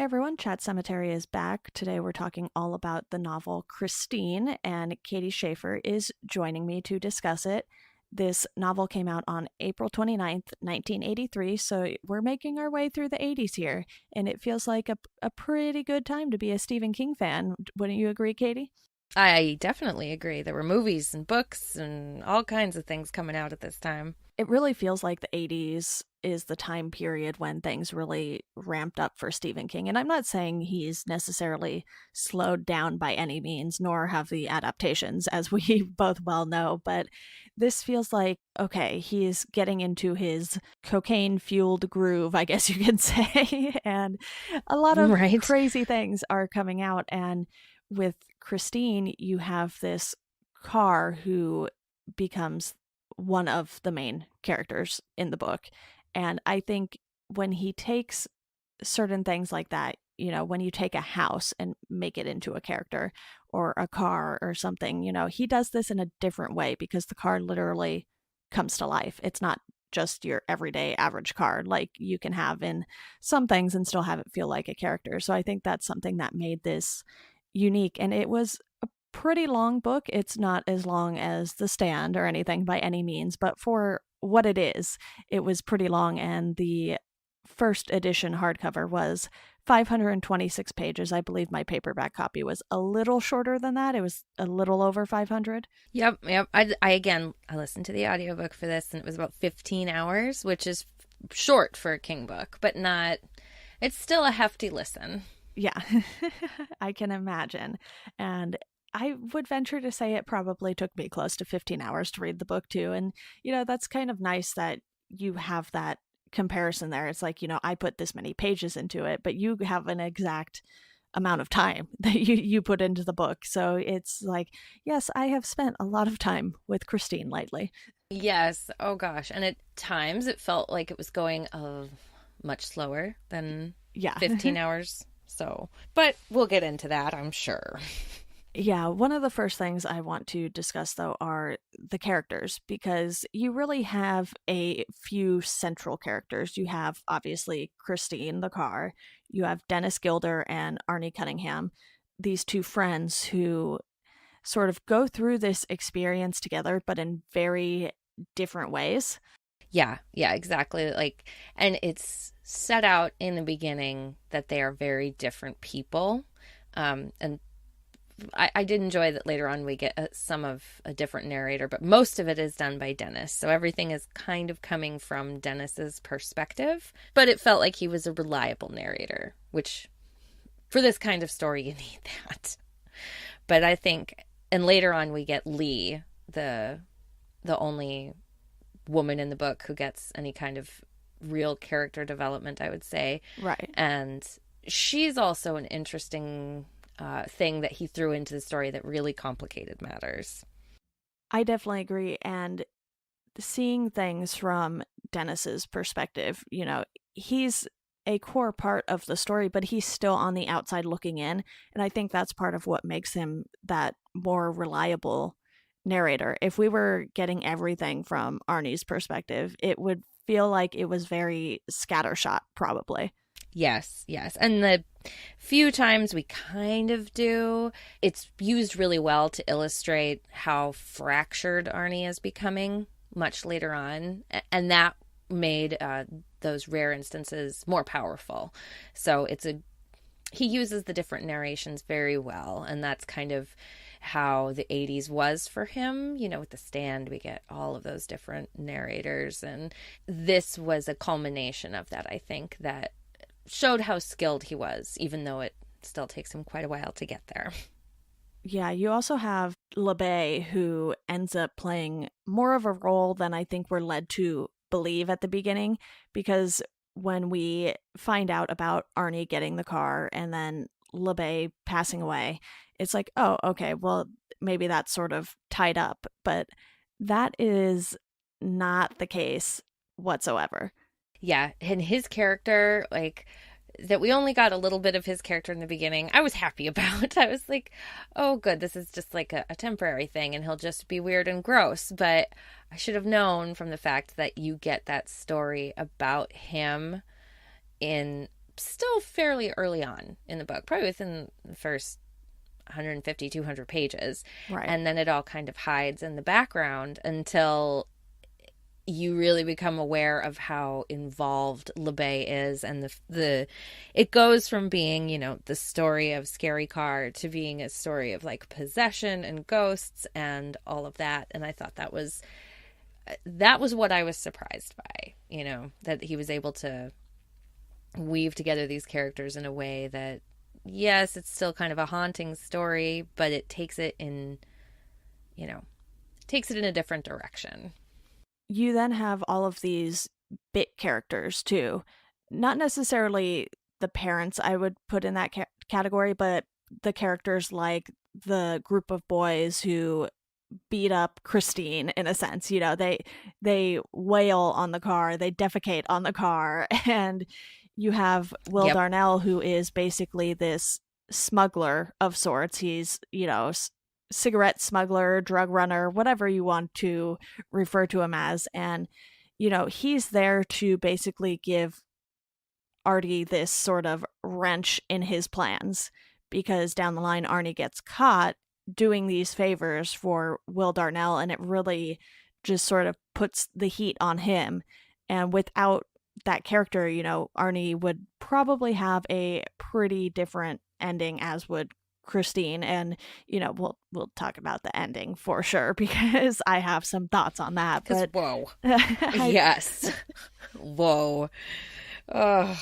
Hey everyone, Chat Sematary is back. Today we're talking all about the novel Christine, and Katie Schaefer is joining me to discuss it. This novel came out on April 29th, 1983, so we're making our way through the 80s here, and it feels like a pretty good time to be a Stephen King fan. Wouldn't you agree, Katie? I definitely agree. There were movies and books and all kinds of things coming out at this time. It really feels like the 80s is the time period when things really ramped up for Stephen King. And I'm not saying he's necessarily slowed down by any means, nor have the adaptations, as we both well know. But this feels like, okay, he's getting into his cocaine fueled groove, I guess you could say. And a lot of Right. crazy things are coming out. And with Christine, you have this car who becomes one of the main characters in the book. And I think when he takes certain things like that, when you take a house and make it into a character or a car or something, he does this in a different way because the car literally comes to life. It's not just your everyday average car like you can have in some things and still have it feel like a character. So I think that's something that made this unique. And it was a pretty long book. It's not as long as The Stand or anything by any means, but for what it is, it was pretty long. And the first edition hardcover was 526 pages. I believe my paperback copy was a little shorter than that. It was a little over 500. Yep. I listened to the audiobook for this and it was about 15 hours, which is short for a King book, but not, it's still a hefty listen. Yeah, I can imagine. And I would venture to say it probably took me close to 15 hours to read the book too. And, that's kind of nice that you have that comparison there. It's like, I put this many pages into it, but you have an exact amount of time that you put into the book. So it's like, yes, I have spent a lot of time with Christine lately. Yes. Oh gosh. And at times it felt like it was going much slower than Yeah. 15 hours. So, but we'll get into that, I'm sure. Yeah, one of the first things I want to discuss, though, are the characters, because you really have a few central characters. You have, obviously, Christine, the car. You have Dennis Gilder and Arnie Cunningham, these two friends who sort of go through this experience together, but in very different ways. Yeah, exactly. And it's set out in the beginning that they are very different people. And I did enjoy that later on we get some of a different narrator, but most of it is done by Dennis. So everything is kind of coming from Dennis's perspective, but it felt like he was a reliable narrator, which for this kind of story, you need that. But I think, and later on we get Lee, the only woman in the book who gets any kind of real character development, I would say. Right. And she's also an interesting thing that he threw into the story that really complicated matters. I definitely agree. And seeing things from Dennis's perspective, he's a core part of the story, but he's still on the outside looking in. And I think that's part of what makes him that more reliable narrator. If we were getting everything from Arnie's perspective, it would feel like it was very scattershot, probably. Yes. And the few times we kind of do, it's used really well to illustrate how fractured Arnie is becoming much later on. And that made those rare instances more powerful. So he uses the different narrations very well. And that's kind of how the 80s was for him. With The Stand, we get all of those different narrators. And this was a culmination of that, I think, that showed how skilled he was, even though it still takes him quite a while to get there. Yeah, you also have LeBay, who ends up playing more of a role than I think we're led to believe at the beginning, because when we find out about Arnie getting the car and then LeBay passing away, it's like, oh, okay, well, maybe that's sort of tied up. But that is not the case whatsoever. Yeah, and his character, that we only got a little bit of his character in the beginning, I was happy about. I was like, oh, good, this is just like a temporary thing and he'll just be weird and gross. But I should have known from the fact that you get that story about him in still fairly early on in the book, probably within the first 150, 200 pages. Right. And then it all kind of hides in the background until you really become aware of how involved LeBay is, and the it goes from being, you know, the story of Scary Car to being a story of like possession and ghosts and all of that. And I thought that was what I was surprised by, you know, that he was able to weave together these characters in a way that, yes, it's still kind of a haunting story, but it takes it in, you know, takes it in a different direction. You then have all of these bit characters too. Not necessarily the parents I would put in that category, but the characters like the group of boys who beat up Christine in a sense. You know, they wail on the car, they defecate on the car, and you have Will Yep. Darnell, who is basically this smuggler of sorts. He's, you know, cigarette smuggler, drug runner, whatever you want to refer to him as. And, you know, he's there to basically give Artie this sort of wrench in his plans because down the line, Arnie gets caught doing these favors for Will Darnell, and it really just sort of puts the heat on him. And without that character, you know, Arnie would probably have a pretty different ending, as would Christine. And you know, we'll talk about the ending for sure because I have some thoughts on that. Because, But whoa. I, Yes. Whoa. Oh,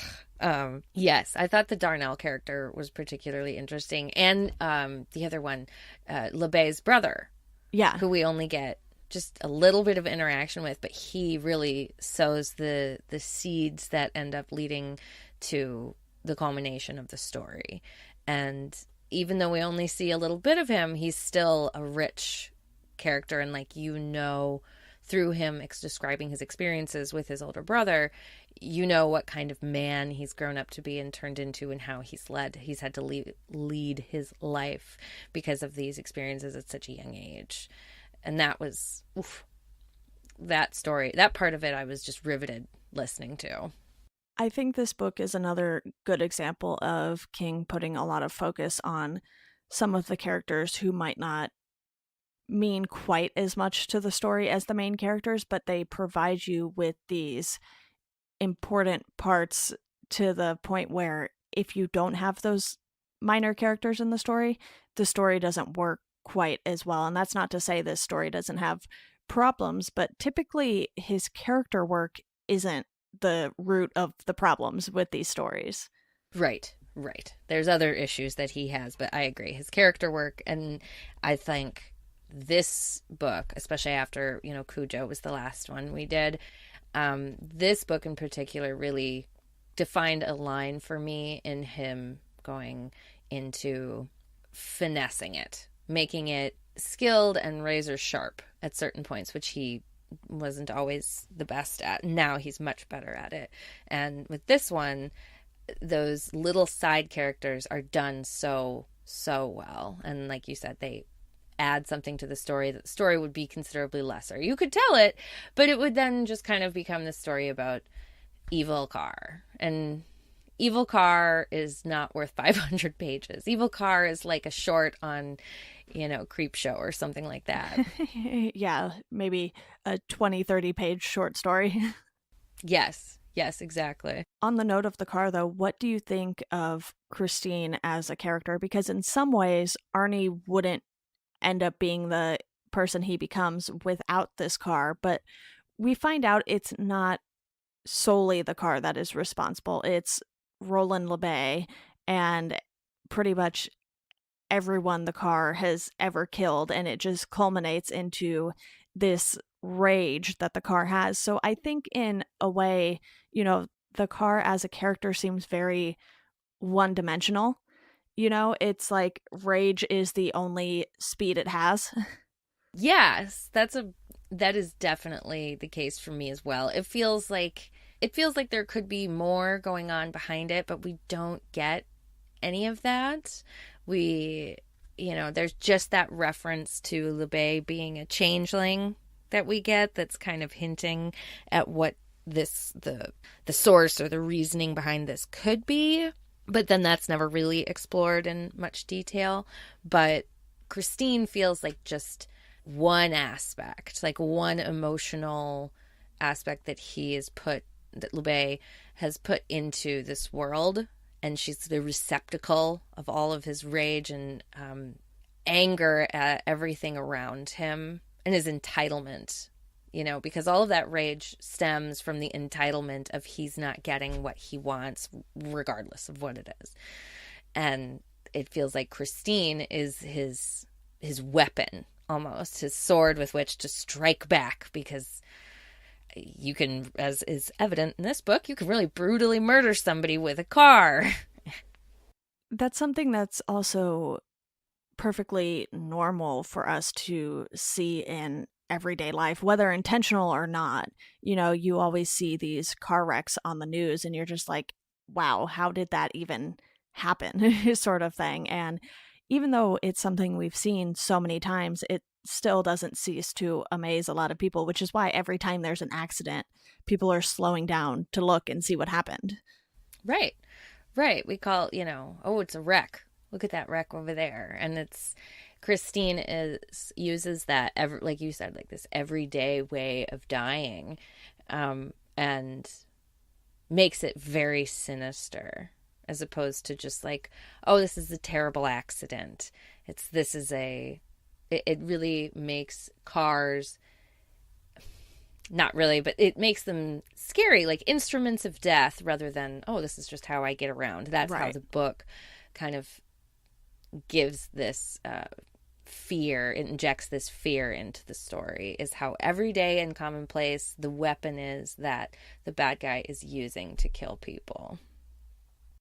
yes, I thought the Darnell character was particularly interesting, and the other one, LeBay's brother, yeah, who we only get just a little bit of interaction with, but he really sows the seeds that end up leading to the culmination of the story. And even though we only see a little bit of him, he's still a rich character, and like, you know, through him describing his experiences with his older brother, you know what kind of man he's grown up to be and turned into, and how he's had to lead his life because of these experiences at such a young age. And that was, oof, that story, that part of it, I was just riveted listening to. I think this book is another good example of King putting a lot of focus on some of the characters who might not mean quite as much to the story as the main characters, but they provide you with these important parts to the point where if you don't have those minor characters in the story doesn't work quite as well. And that's not to say this story doesn't have problems, but typically his character work isn't the root of the problems with these stories. Right, right. There's other issues that he has, but I agree. His character work, and I think this book, especially after, you know, Cujo was the last one we did, this book in particular really defined a line for me in him going into finessing it, making it skilled and razor sharp at certain points, which he wasn't always the best at. Now he's much better at it. And with this one, those little side characters are done so well. And like you said, they add something to the story that the story would be considerably lesser. You could tell it, but it would then just kind of become the story about Evil Car. And Evil Car is not worth 500 pages. Evil Car is like a short on, you know, Creep Show or something like that. Yeah, maybe a 20-30 page short story. Yes, yes, exactly. On the note of the car, though, what do you think of Christine as a character? Because in some ways, Arnie wouldn't end up being the person he becomes without this car, but we find out it's not solely the car that is responsible. It's Roland LeBay and pretty much everyone the car has ever killed, and it just culminates into this rage that the car has. So I think in a way, you know, the car as a character seems very one dimensional. You know, it's like rage is the only speed it has. Yes, that is definitely the case for me as well. It feels like there could be more going on behind it, but we don't get any of that. We, you know, there's just that reference to LeBay being a changeling that we get that's kind of hinting at what this the source or the reasoning behind this could be, but then that's never really explored in much detail. But Christine feels like just one aspect, like one emotional aspect that Lubé has put into this world, and she's the receptacle of all of his rage and anger at everything around him and his entitlement, because all of that rage stems from the entitlement of he's not getting what he wants, regardless of what it is. And it feels like Christine is his weapon, almost his sword with which to strike back, because you can, as is evident in this book, you can really brutally murder somebody with a car. That's something that's also perfectly normal for us to see in everyday life, whether intentional or not. You always see these car wrecks on the news and you're just like, wow, how did that even happen? Sort of thing. And even though it's something we've seen so many times, it still doesn't cease to amaze a lot of people, which is why every time there's an accident, people are slowing down to look and see what happened. Right. Right. We call, oh, it's a wreck. Look at that wreck over there. And it's Christine uses that like you said, like this everyday way of dying, and makes it very sinister, as opposed to just like, oh, this is a terrible accident. It really makes cars, not really, but it makes them scary, like instruments of death, rather than, oh, this is just how I get around. That's how Right. the book kind of gives this fear, it injects this fear into the story, is how everyday and commonplace the weapon is that the bad guy is using to kill people.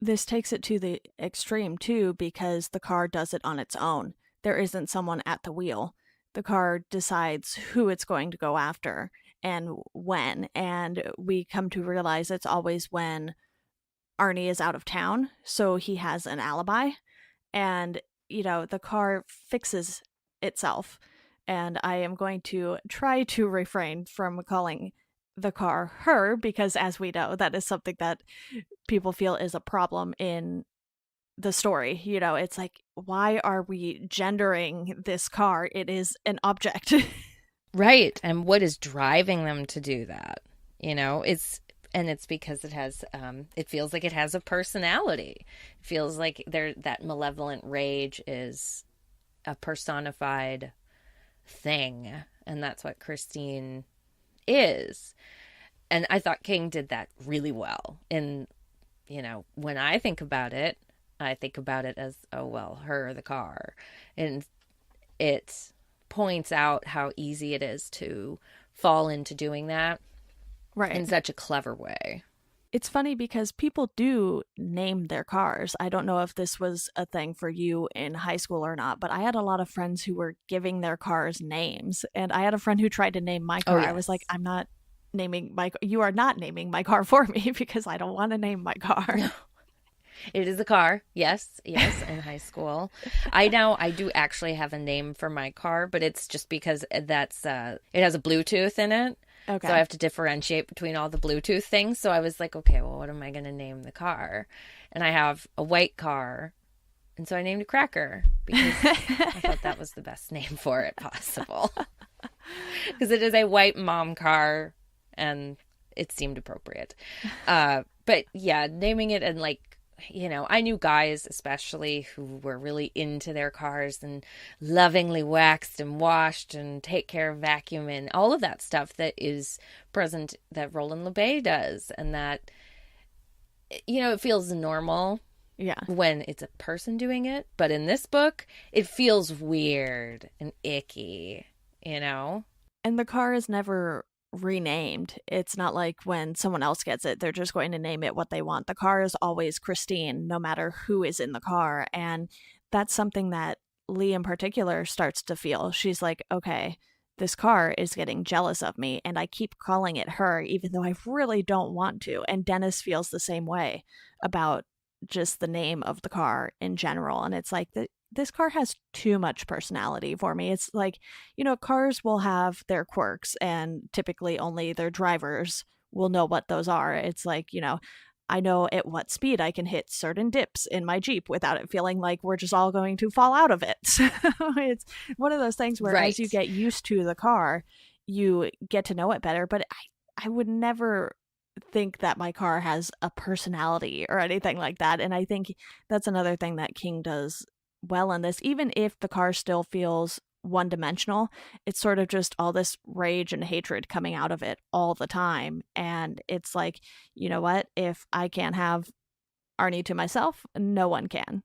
This takes it to the extreme too, because the car does it on its own. There isn't someone at the wheel. The car decides who it's going to go after and when. And we come to realize it's always when Arnie is out of town, so he has an alibi. And, the car fixes itself. And I am going to try to refrain from calling the car her, because as we know, that is something that people feel is a problem in the story. It's like, why are we gendering this car? It is an object. Right. And what is driving them to do that? It's because it feels like it has a personality. It feels like that malevolent rage is a personified thing. And that's what Christine is. And I thought King did that really well. And, when I think about it as, oh, well, her, the car. And it points out how easy it is to fall into doing that Right. in such a clever way. It's funny because people do name their cars. I don't know if this was a thing for you in high school or not, but I had a lot of friends who were giving their cars names. And I had a friend who tried to name my Oh, car. I was like, yes. you are not naming my car for me, because I don't want to name my car. No, it is a car. Yes, yes, in high school. I do actually have a name for my car, but it's just because it has a Bluetooth in it. So I Okay. have to differentiate between all the Bluetooth things. So I was like, okay, well, what am I going to name the car? And I have a white car. And so I named it Cracker, because I thought that was the best name for it possible. Because it is a white mom car and it seemed appropriate. But yeah, naming it, and like, I knew guys especially who were really into their cars and lovingly waxed and washed and take care of vacuum and all of that stuff that is present, that Roland LeBay does. And that, it feels normal Yeah. when it's a person doing it. But in this book, it feels weird and icky. And the car is never renamed. It's not like when someone else gets it, they're just going to name it what they want. The car is always Christine, no matter who is in the car. And that's something that Lee in particular starts to feel. She's like, okay, this car is getting jealous of me, and I keep calling it her, even though I really don't want to. And Dennis feels the same way about just the name of the car in general. And it's like, this car has too much personality for me. It's like, cars will have their quirks, and typically only their drivers will know what those are. It's like, I know at what speed I can hit certain dips in my Jeep without it feeling like we're just all going to fall out of it. So it's one of those things where as you Right. get used to the car, you get to know it better. But I would never think that my car has a personality or anything like that. And I think that's another thing that King does well in this. Even if the car still feels one dimensional, it's sort of just all this rage and hatred coming out of it all the time. And it's like, you know what? If I can't have Arnie to myself, no one can.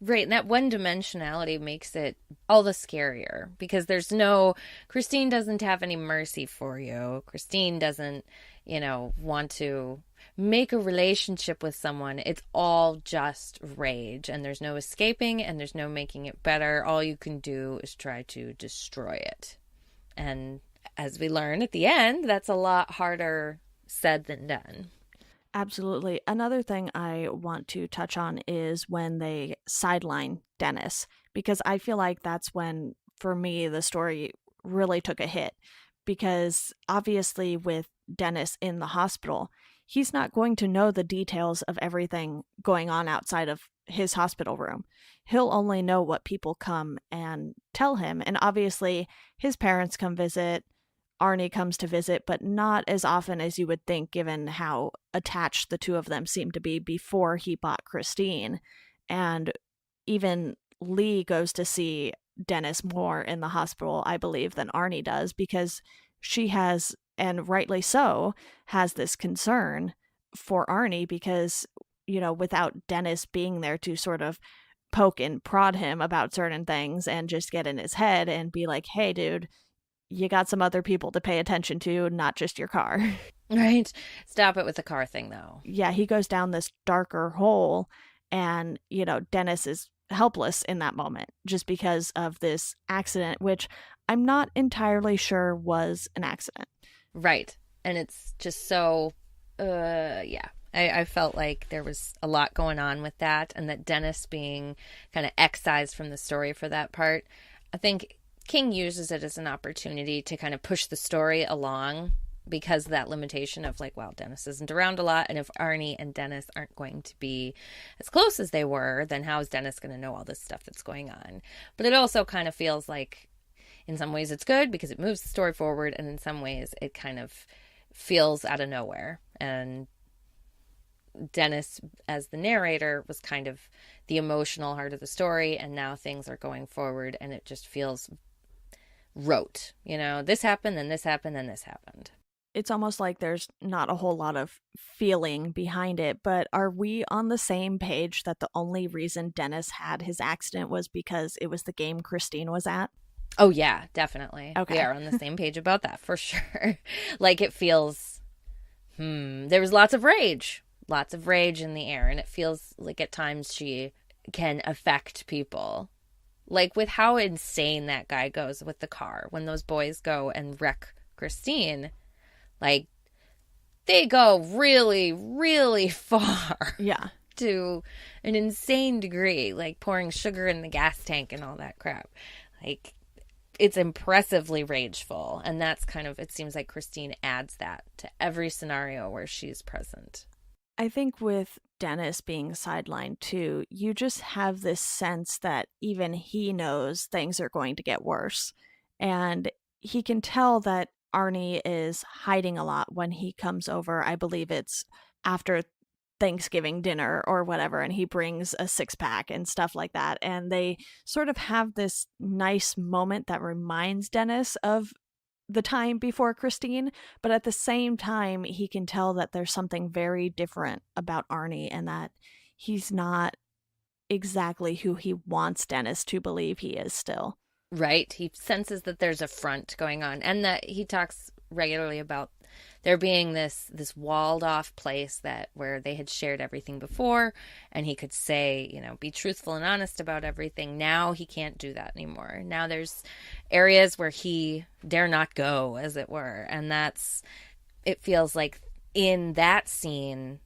Right. And that one dimensionality makes it all the scarier because there's no, Christine doesn't have any mercy for you. Christine doesn't, want to make a relationship with someone. It's all just rage and there's no escaping and there's no making it better. All you can do is try to destroy it. And as we learn at the end, that's a lot harder said than done. Absolutely. Another thing I want to touch on is when they sideline Dennis, because I feel like that's when, for me, the story really took a hit. Because obviously, with Dennis in the hospital, he's not going to know the details of everything going on outside of his hospital room. He'll only know what people come and tell him. And obviously, his parents come visit, Arnie comes to visit, but not as often as you would think, given how attached the two of them seemed to be before he bought Christine. And even Lee goes to see Dennis more in the hospital, I believe, than Arnie does, because she has, and rightly so, has this concern for Arnie because, without Dennis being there to sort of poke and prod him about certain things and just get in his head and be like, hey, dude, you got some other people to pay attention to, not just your car. Right. Stop it with the car thing, though. Yeah, he goes down this darker hole, and, Dennis is helpless in that moment just because of this accident, which I'm not entirely sure was an accident. Right. And it's just so, yeah. I felt like there was a lot going on with that, and that Dennis being kind of excised from the story for that part. I think King uses it as an opportunity to kind of push the story along because of that limitation of like, well, Dennis isn't around a lot. And if Arnie and Dennis aren't going to be as close as they were, then how is Dennis going to know all this stuff that's going on? But it also kind of feels like in some ways it's good because it moves the story forward. And in some ways it kind of feels out of nowhere. And Dennis, as the narrator, was kind of the emotional heart of the story. And now things are going forward and it just feels rote. This happened, then this happened, then this happened. It's almost like there's not a whole lot of feeling behind it, but are we on the same page that the only reason Dennis had his accident was because it was the game Christine was at? Oh, yeah, definitely. We Okay. are on the same page about that for sure. Like it feels, there was lots of rage in the air. And it feels like at times she can affect people. Like with how insane that guy goes with the car when those boys go and wreck Christine. Like they go really, really far Yeah. to an insane degree, like pouring sugar in the gas tank and all that crap. Like it's impressively rageful. And that's kind of, it seems like Christine adds that to every scenario where she's present. I think with Dennis being sidelined too, you just have this sense that even he knows things are going to get worse. And he can tell that Arnie is hiding a lot when he comes over. I believe it's after Thanksgiving dinner or whatever, and he brings a six pack and stuff like that. And they sort of have this nice moment that reminds Dennis of the time before Christine, but at the same time, he can tell that there's something very different about Arnie and that he's not exactly who he wants Dennis to believe he is still. Right. He senses that there's a front going on and that he talks regularly about there being this walled off place that where they had shared everything before and he could say, be truthful and honest about everything. Now he can't do that anymore. Now there's areas where he dare not go, as it were. And it feels like in that scene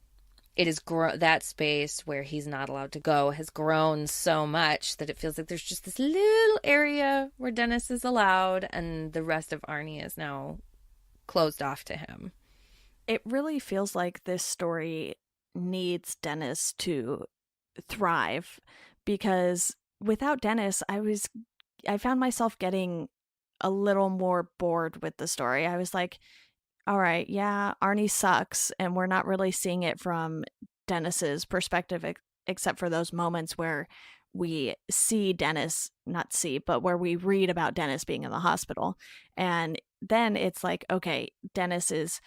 it is that space where he's not allowed to go has grown so much that it feels like there's just this little area where Dennis is allowed and the rest of Arnie is now closed off to him. It really feels like this story needs Dennis to thrive because without Dennis, I found myself getting a little more bored with the story. I was like, all right, yeah, Arnie sucks, and we're not really seeing it from Dennis's perspective, except for those moments where we see Dennis, not see, but where we read about Dennis being in the hospital. And then it's like, okay, Dennis is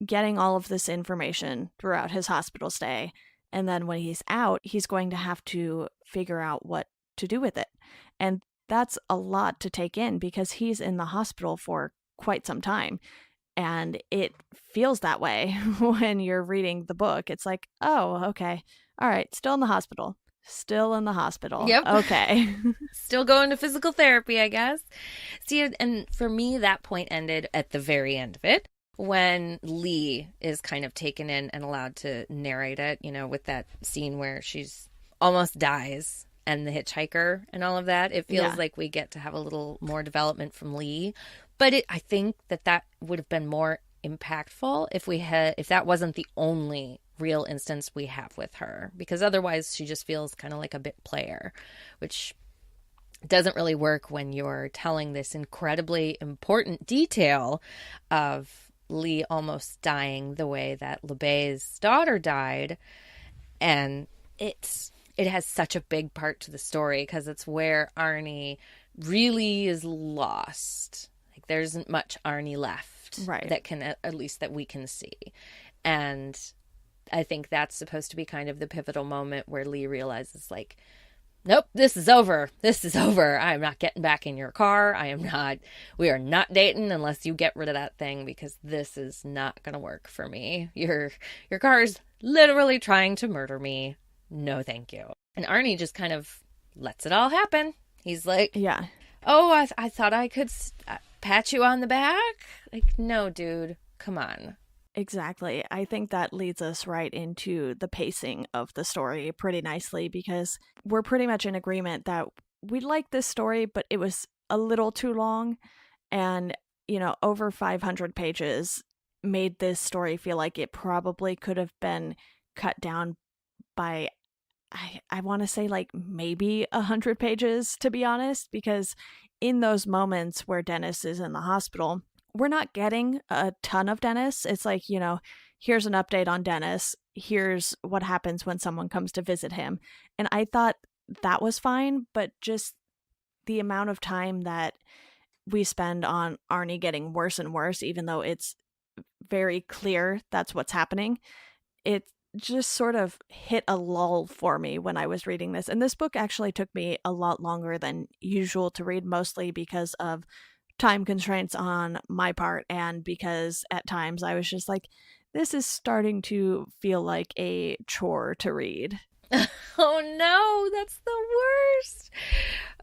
getting all of this information throughout his hospital stay. And then when he's out, he's going to have to figure out what to do with it. And that's a lot to take in because he's in the hospital for quite some time. And it feels that way when you're reading the book. It's like, oh, okay. All right. Still in the hospital. Still in the hospital. Yep. Okay. Still going to physical therapy, I guess. See, and for me, that point ended at the very end of it when Lee is kind of taken in and allowed to narrate it, with that scene where she's almost dies and the hitchhiker and all of that. It feels Yeah. like we get to have a little more development from Lee. But I think that would have been more impactful if that wasn't the only real instance we have with her, because otherwise she just feels kind of like a bit player, which doesn't really work when you're telling this incredibly important detail of Lee almost dying the way that LeBay's daughter died. And it has such a big part to the story because it's where Arnie really is lost. Like there isn't much Arnie left, Right. that can, at least that we can see. And I think that's supposed to be kind of the pivotal moment where Lee realizes, like, nope, this is over. This is over. I'm not getting back in your car. We are not dating unless you get rid of that thing, because this is not going to work for me. Your car is literally trying to murder me. No, thank you. And Arnie just kind of lets it all happen. He's like, Yeah. oh, I thought I could pat you on the back. Like, no, dude, come on. Exactly. I think that leads us right into the pacing of the story pretty nicely because we're pretty much in agreement that we like this story, but it was a little too long. And, over 500 pages made this story feel like it probably could have been cut down by, I want to say, like maybe 100 pages, to be honest, because in those moments where Dennis is in the hospital, we're not getting a ton of Dennis. It's like, here's an update on Dennis. Here's what happens when someone comes to visit him. And I thought that was fine, but just the amount of time that we spend on Arnie getting worse and worse, even though it's very clear that's what's happening, it just sort of hit a lull for me when I was reading this. And this book actually took me a lot longer than usual to read, mostly because of time constraints on my part and because at times I was just like, this is starting to feel like a chore to read. Oh no, that's the worst.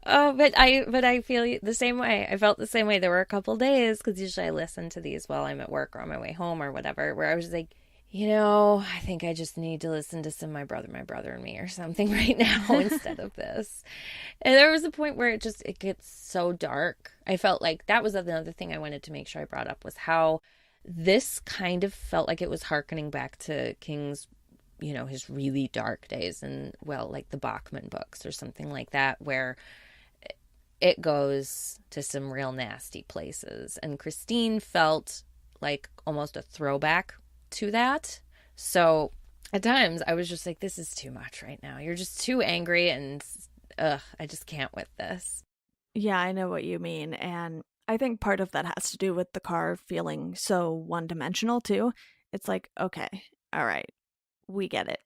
Oh, but I feel the same way. I felt the same way. There were a couple days, because usually I listen to these while I'm at work or on my way home or whatever, where I was like, I think I just need to listen to some My Brother and Me or something right now instead of this. And there was a point where it gets so dark. I felt like that was another thing I wanted to make sure I brought up, was how this kind of felt like it was hearkening back to King's, his really dark days, and, well, like the Bachman books or something like that, where it goes to some real nasty places. And Christine felt like almost a throwback to that. So at times I was just like, this is too much right now. You're just too angry, and I just can't with this. Yeah, I know what you mean. And I think part of that has to do with the car feeling so one dimensional, too. It's like, okay, all right, we get it.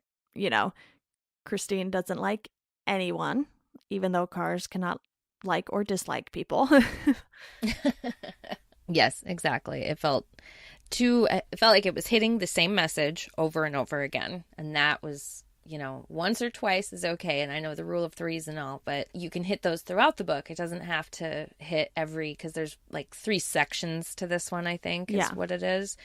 Christine doesn't like anyone, even though cars cannot like or dislike people. Yes, exactly. It felt like it was hitting the same message over and over again. And that was, once or twice is okay. And I know the rule of threes and all, but you can hit those throughout the book. It doesn't have to hit because there's like 3 sections to this one, I think, is Yeah. what it is,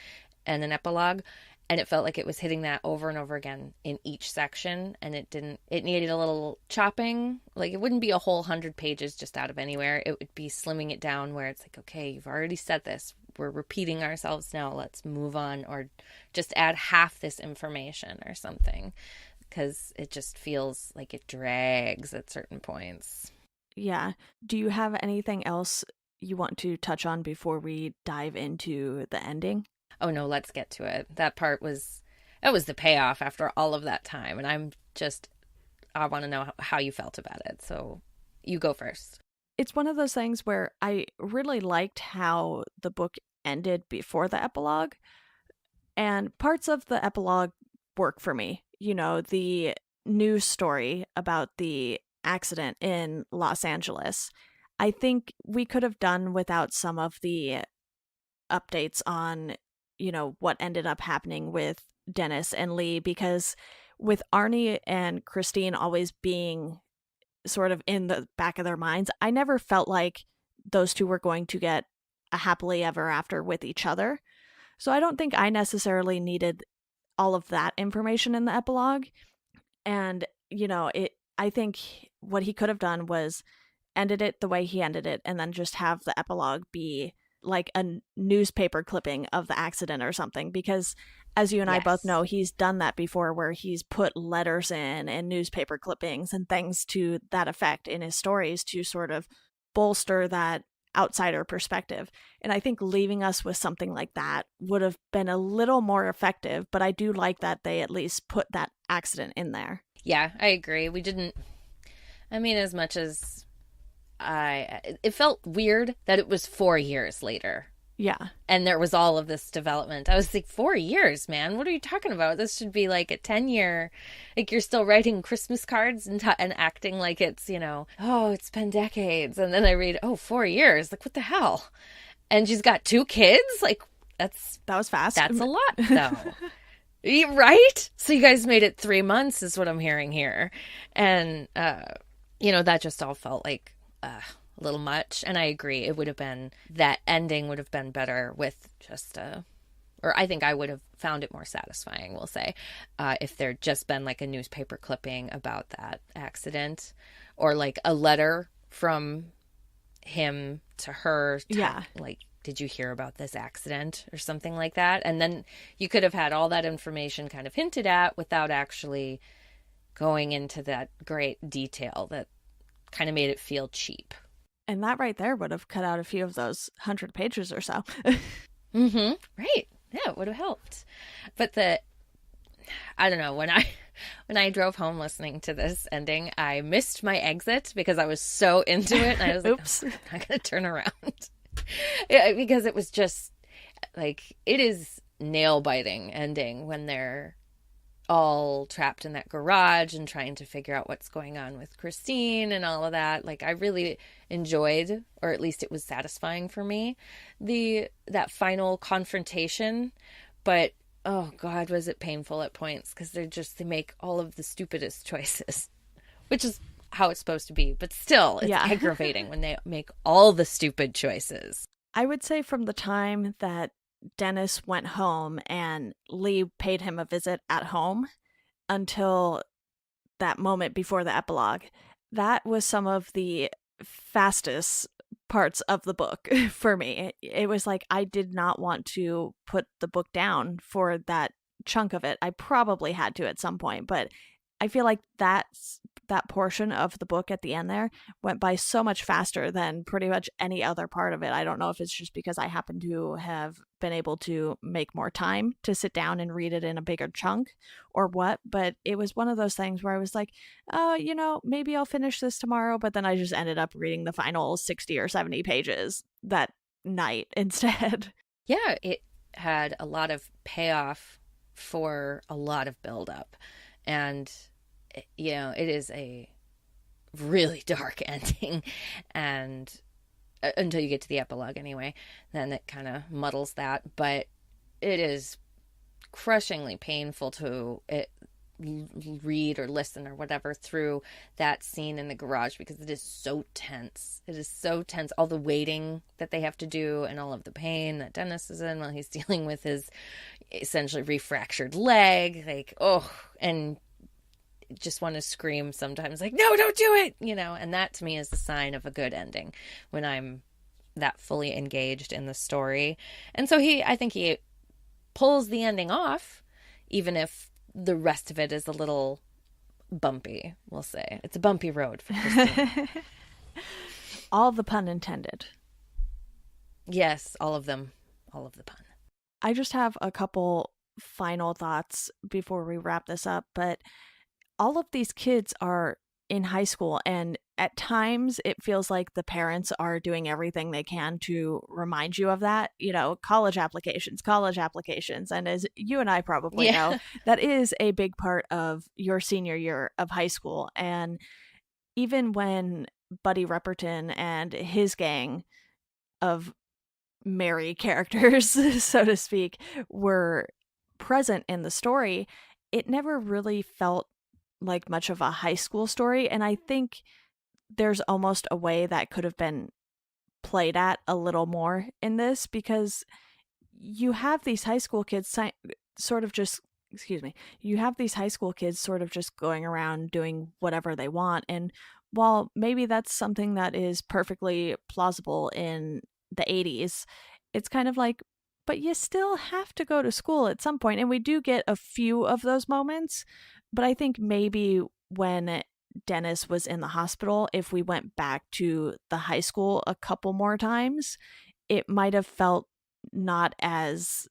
and an epilogue. And it felt like it was hitting that over and over again in each section. And it needed a little chopping. Like, it wouldn't be a whole 100 pages just out of anywhere. It would be slimming it down where it's like, okay, you've already said this. we're repeating ourselves now. Let's move on, or just add half this information or something, because it just feels like it drags at certain points. Yeah. Do you have anything else you want to touch on before we dive into the ending? Oh no, let's get to it. That was the payoff after all of that time, and I want to know how you felt about it. So you go first. It's one of those things where I really liked how the book ended before the epilogue, and parts of the epilogue work for me. You know, the news story about the accident in Los Angeles. I think we could have done without some of the updates on, what ended up happening with Dennis and Lee, because with Arnie and Christine always being sort of in the back of their minds, I never felt like those two were going to get a happily ever after with each other. So I don't think I necessarily needed all of that information in the epilogue. And, I think what he could have done was ended it the way he ended it and then just have the epilogue be like a newspaper clipping of the accident or something, because as you and I both Yes. know, he's done that before where he's put letters in and newspaper clippings and things to that effect in his stories to sort of bolster that outsider perspective. And I think leaving us with something like that would have been a little more effective, but I do like that they at least put that accident in there. Yeah, I agree. We didn't, I mean, as much as it felt weird that it was 4 years later Yeah. and there was all of this development. I was like, 4 years, man. What are you talking about? This should be like a 10-year, like you're still writing Christmas cards and acting like it's, oh, it's been decades. And then I read, oh, 4 years. Like, what the hell? And she's got 2 kids? Like, That was fast. that's a lot, though. Right? So you guys made it 3 months, is what I'm hearing here. And, that just all felt like a little much. And I agree. That ending would have been better with just or I think I would have found it more satisfying, we'll say, if there'd just been like a newspaper clipping about that accident, or like a letter from him to her, Yeah. like, did you hear about this accident or something like that? And then you could have had all that information kind of hinted at without actually going into that great detail that kind of made it feel cheap. And that right there would have cut out a few of those 100 pages or so. Mm-hmm. Right. Yeah, it would have helped. But I don't know, when I drove home listening to this ending, I missed my exit because I was so into it, and I was like, Oops. oh, I'm not gonna turn around. Yeah, because it was just like, it is nail biting ending when they're all trapped in that garage and trying to figure out what's going on with Christine and all of that. Like, I really enjoyed, or at least it was satisfying for me, that final confrontation. But oh God, was it painful at points, because they make all of the stupidest choices, which is how it's supposed to be. But still, it's Yeah. aggravating when they make all the stupid choices. I would say from the time that Dennis went home and Lee paid him a visit at home until that moment before the epilogue, that was some of the fastest parts of the book for me. It was like I did not want to put the book down for that chunk of it. I probably had to at some point, but I feel like that portion of the book at the end there went by so much faster than pretty much any other part of it. I don't know if it's just because I happen to have been able to make more time to sit down and read it in a bigger chunk or what, but it was one of those things where I was like, oh, maybe I'll finish this tomorrow, but then I just ended up reading the final 60 or 70 pages that night instead. Yeah, it had a lot of payoff for a lot of buildup. And, it is a really dark ending. And until you get to the epilogue, anyway, then it kind of muddles that. But it is crushingly painful to read or listen or whatever through that scene in the garage, because it is so tense. It is so tense. All the waiting that they have to do and all of the pain that Dennis is in while he's dealing with his essentially refractured leg. Like, oh, and just want to scream sometimes, like, no, don't do it, and that to me is the sign of a good ending, when I'm that fully engaged in the story. And so I think he pulls the ending off, even if the rest of it is a little bumpy, we'll say. It's a bumpy road for Christine. All the pun intended. Yes, all of them. All of the pun. I just have a couple final thoughts before we wrap this up, but all of these kids are in high school, and at times it feels like the parents are doing everything they can to remind you of that. College applications, college applications. And as you and I probably Yeah. know, that is a big part of your senior year of high school. And even when Buddy Repperton and his gang of merry characters, so to speak, were present in the story, it never really felt like much of a high school story. And I think there's almost a way that could have been played at a little more in this, because you have these high school kids sort of just excuse me, you have these high school kids sort of just going around doing whatever they want. And while maybe that's something that is perfectly plausible in the 80s, it's kind of like, but you still have to go to school at some point. And we do get a few of those moments, but I think maybe when Dennis was in the hospital, if we went back to the high school a couple more times, it might have felt not as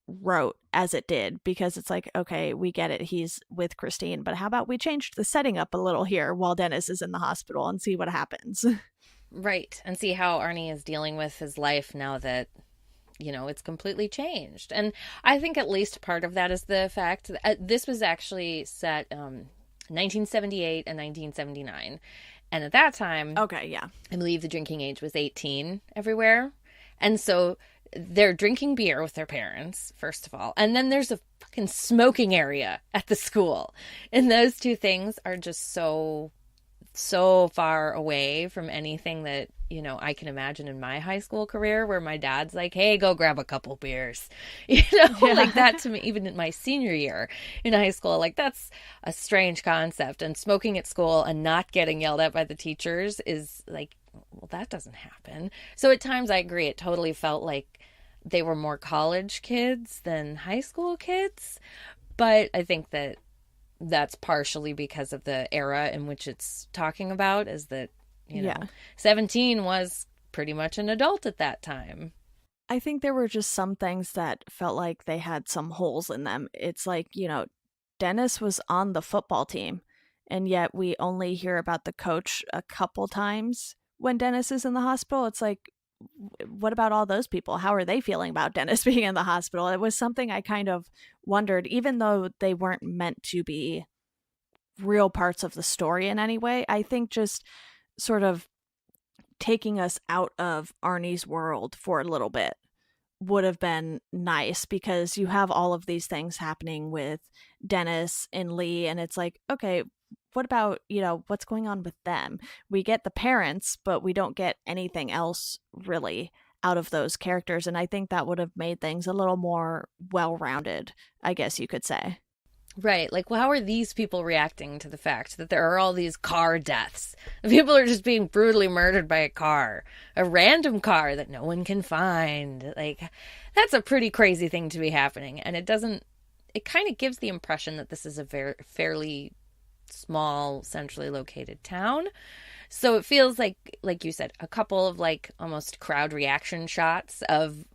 rote as it did, because it's like, okay, we get it, he's with Christine, but how about we change the setting up a little here while Dennis is in the hospital and see what happens. Right. And see how Arnie is dealing with his life now that, it's completely changed. And I think at least part of that is the fact that this was actually set 1978 and 1979. And at that time, Okay, yeah. I believe the drinking age was 18 everywhere. And so they're drinking beer with their parents, first of all. And then there's a fucking smoking area at the school. And those two things are just so far away from anything that, I can imagine in my high school career, where my dad's like, hey, go grab a couple beers. Yeah. Like that to me, even in my senior year in high school, like that's a strange concept. And smoking at school and not getting yelled at by the teachers is like, well, that doesn't happen. So at times I agree. It totally felt like they were more college kids than high school kids. But I think that that's partially because of the era in which it's talking about, is that, Yeah. 17 was pretty much an adult at that time. I think there were just some things that felt like they had some holes in them. It's like, Dennis was on the football team, and yet we only hear about the coach a couple times when Dennis is in the hospital. It's like, what about all those people? How are they feeling about Dennis being in the hospital? It was something I kind of wondered, even though they weren't meant to be real parts of the story in any way. I think just sort of taking us out of Arnie's world for a little bit would have been nice, because you have all of these things happening with Dennis and Lee, and it's like, okay, what about, what's going on with them? We get the parents, but we don't get anything else really out of those characters, and I think that would have made things a little more well-rounded, I guess you could say. Right. Like, well, how are these people reacting to the fact that there are all these car deaths? People are just being brutally murdered by a car, a random car that no one can find. Like, that's a pretty crazy thing to be happening. And it kind of gives the impression that this is a very fairly small, centrally located town. So it feels like you said, a couple of like almost crowd reaction shots of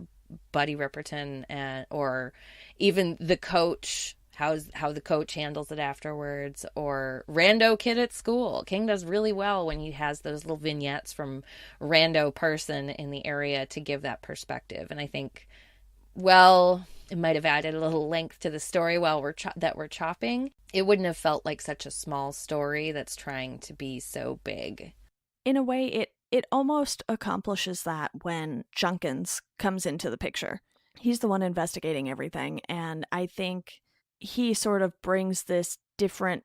Buddy Ripperton or even the coach, how the coach handles it afterwards, or rando kid at school. King does really well when he has those little vignettes from rando person in the area to give that perspective. And I think, well, it might have added a little length to the story while we're chopping. It wouldn't have felt like such a small story that's trying to be so big. In a way, it almost accomplishes that when Junkins comes into the picture. He's the one investigating everything, and I think he sort of brings this different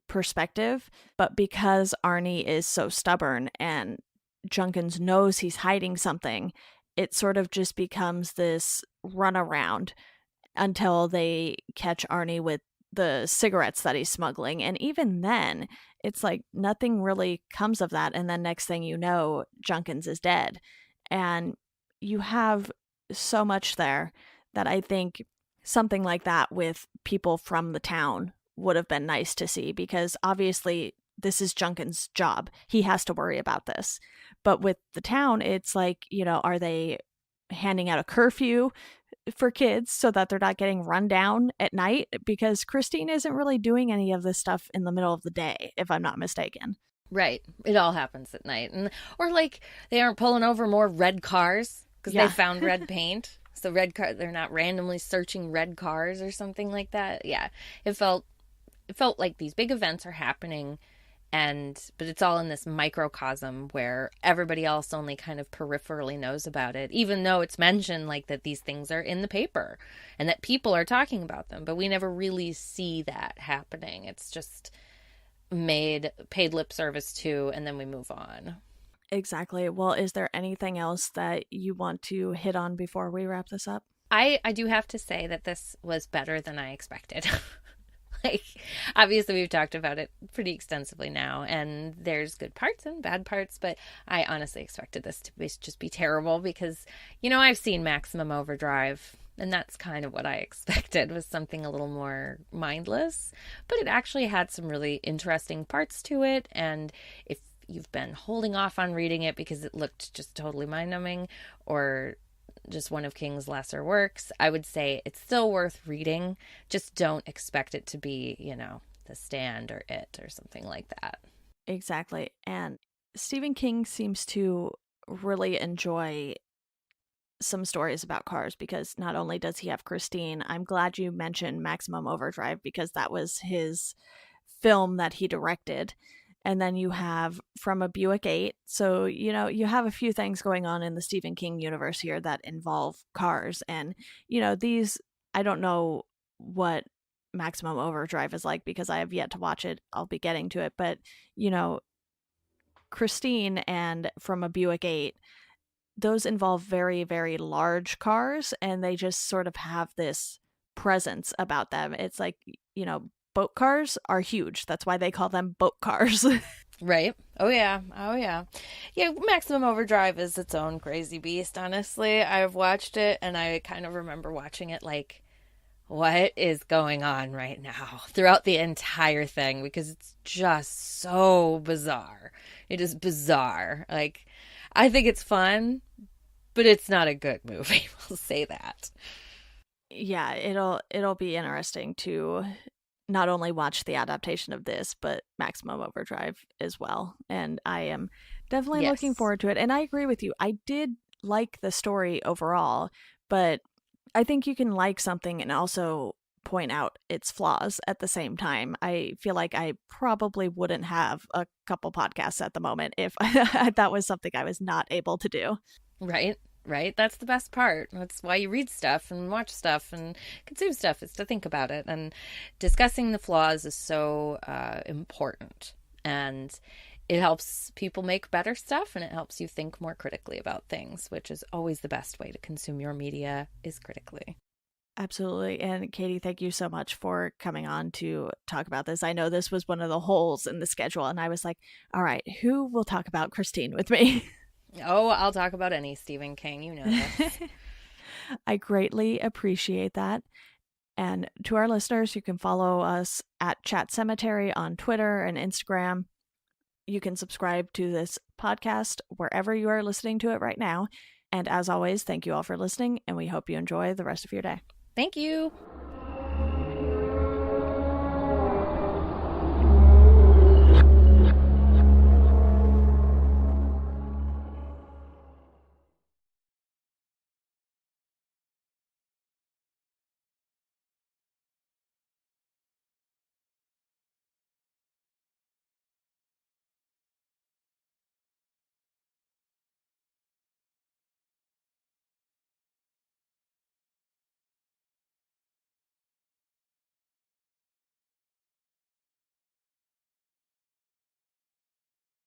perspective, but because Arnie is so stubborn and Junkins knows he's hiding something, it sort of just becomes this runaround until they catch Arnie with the cigarettes that he's smuggling. And even then, it's like nothing really comes of that. And then next thing you know, Junkins is dead. And you have so much there that I think something like that with people from the town would have been nice to see, because obviously this is Junkin's job. He has to worry about this. But with the town, it's like, are they handing out a curfew for kids so that they're not getting run down at night? Because Christine isn't really doing any of this stuff in the middle of the day, if I'm not mistaken. Right. It all happens at night. And or like they aren't pulling over more red cars because they Yeah. found red paint. So red car they're not randomly searching red cars or something like that. Yeah. It felt it felt like these big events are happening, and but it's all in this microcosm where everybody else only kind of peripherally knows about it, even though it's mentioned like that these things are in the paper and that people are talking about them, but we never really see that happening. It's just made paid lip service to, and then we move on. Exactly. Well, is there anything else that you want to hit on before we wrap this up? I do have to say that this was better than I expected. Like, obviously we've talked about it pretty extensively now, and there's good parts and bad parts, but I honestly expected this to just be terrible because, I've seen Maximum Overdrive, and that's kind of what I expected, was something a little more mindless, but it actually had some really interesting parts to it. And if you've been holding off on reading it because it looked just totally mind-numbing, or just one of King's lesser works, I would say it's still worth reading. Just don't expect it to be, The Stand or It or something like that. Exactly. And Stephen King seems to really enjoy some stories about cars, because not only does he have Christine, I'm glad you mentioned Maximum Overdrive because that was his film that he directed. And then you have From a Buick 8. So, you have a few things going on in the Stephen King universe here that involve cars. And, these, I don't know what Maximum Overdrive is like because I have yet to watch it. I'll be getting to it. But, you know, Christine and From a Buick 8, those involve very, very large cars, and they just sort of have this presence about them. It's like, boat cars are huge. That's why they call them boat cars. Right. Oh, yeah. Oh, yeah. Yeah, Maximum Overdrive is its own crazy beast, honestly. I've watched it, and I kind of remember watching it like, what is going on right now throughout the entire thing, because it's just so bizarre. It is bizarre. Like, I think it's fun, but it's not a good movie. We'll say that. Yeah, it'll be interesting to not only watch the adaptation of this, but Maximum Overdrive as well. And I am definitely looking Yes. forward to it. And I agree with you. I did like the story overall, but I think you can like something and also point out its flaws at the same time. I feel like I probably wouldn't have a couple podcasts at the moment if that was something I was not able to do. Right. Right. That's the best part. That's why you read stuff and watch stuff and consume stuff, is to think about it. And discussing the flaws is so important. And it helps people make better stuff, and it helps you think more critically about things, which is always the best way to consume your media, is critically. Absolutely. And Katie, thank you so much for coming on to talk about this. I know this was one of the holes in the schedule, and I was like, all right, who will talk about Christine with me? Oh, I'll talk about any Stephen King. You know this. I greatly appreciate that. And to our listeners, you can follow us at Chat Cemetery on Twitter and Instagram. You can subscribe to this podcast wherever you are listening to it right now. And as always, thank you all for listening, and we hope you enjoy the rest of your day. Thank you.